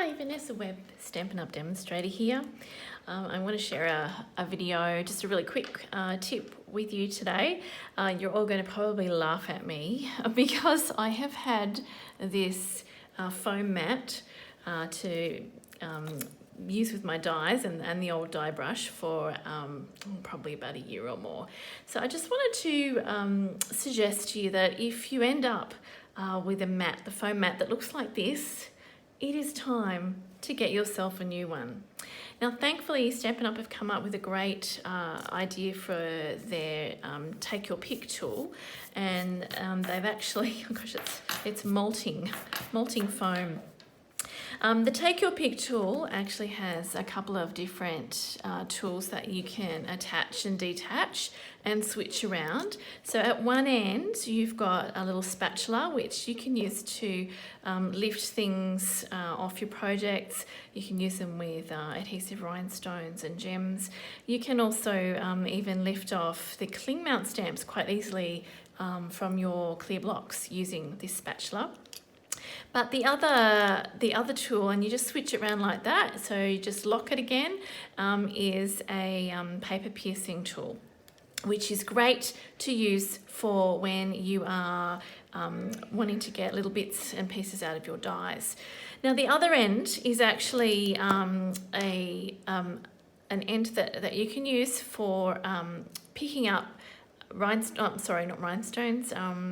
Hi, Vanessa Webb, Stampin' Up demonstrator here. I want to share a video, just a really quick tip with you today. You're all going to probably laugh at me because I have had this foam mat to use with my dies and the old die brush for probably about a year or more. So I just wanted to suggest to you that if you end up with a mat, the foam mat that looks like this, it is time to get yourself a new one. Now, thankfully, Stampin' Up have come up with a great idea for their Take Your Pick tool, and they've actually, oh gosh, it's molting foam. The Take Your Pick tool actually has a couple of different tools that you can attach and detach and switch around. So at one end, you've got a little spatula, which you can use to lift things off your projects. You can use them with adhesive rhinestones and gems. You can also even lift off the cling mount stamps quite easily from your clear blocks using this spatula. But the other tool, and you just switch it around like that, so you just lock it again, is a paper piercing tool, which is great to use for when you are wanting to get little bits and pieces out of your dies. Now, the other end is actually an end that you can use for picking up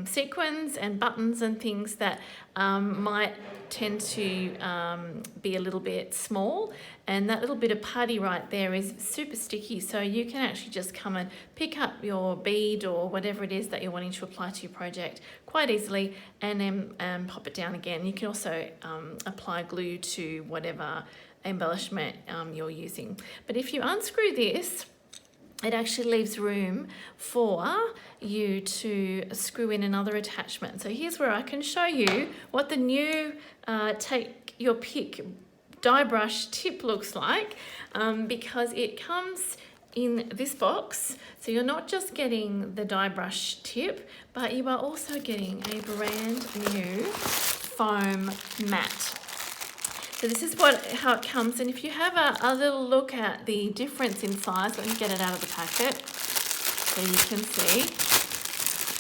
sequins and buttons and things that might tend to be a little bit small, and that little bit of putty right there is super sticky, so you can actually just come and pick up your bead or whatever it is that you're wanting to apply to your project quite easily and then pop it down again. You can also apply glue to whatever embellishment you're using. But if you unscrew this, it actually leaves room for you to screw in another attachment. So here's where I can show you what the new Take Your Pick die brush tip looks like, because it comes in this box. So you're not just getting the die brush tip, but you are also getting a brand new foam mat. So this is how it comes, and if you have a little look at the difference in size, let me get it out of the packet so you can see.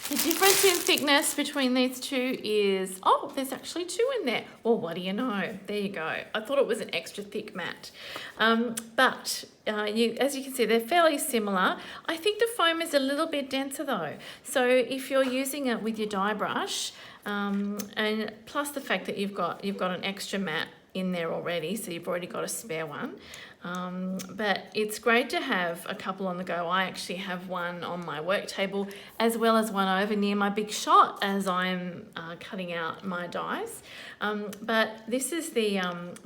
The difference in thickness between these two is, oh, there's actually two in there. Well, what do you know? There you go. I thought it was an extra thick mat. But as you can see, they're fairly similar. I think the foam is a little bit denser though. So if you're using it with your die brush, and plus the fact that you've got an extra mat in there already, so you've already got a spare one, but it's great to have a couple on the go. I actually have one on my work table as well as one over near my big shot as I'm cutting out my dies. But this is the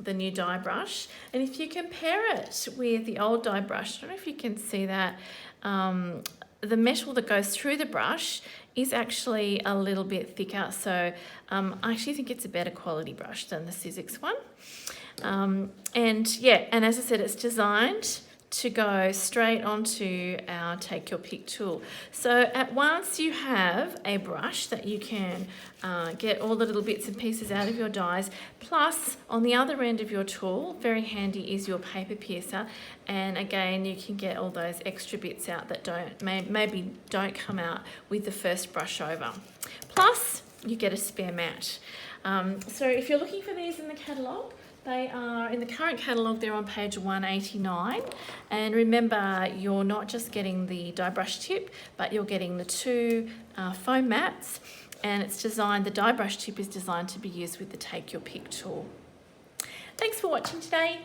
new die brush, and if you compare it with the old die brush, I don't know if you can see that, the metal that goes through the brush is actually a little bit thicker, so I actually think it's a better quality brush than the Sizzix one. And as I said, it's designed to go straight onto our Take Your Pick tool. So at once you have a brush that you can get all the little bits and pieces out of your dies, plus on the other end of your tool, very handy, is your paper piercer, and again you can get all those extra bits out that maybe don't come out with the first brush over. Plus you get a spare mat. So if you're looking for these in the catalogue, they are in the current catalogue, they're on page 189. And remember, you're not just getting the die brush tip, but you're getting the two foam mats, and the die brush tip is designed to be used with the Take Your Pick tool. Thanks for watching today.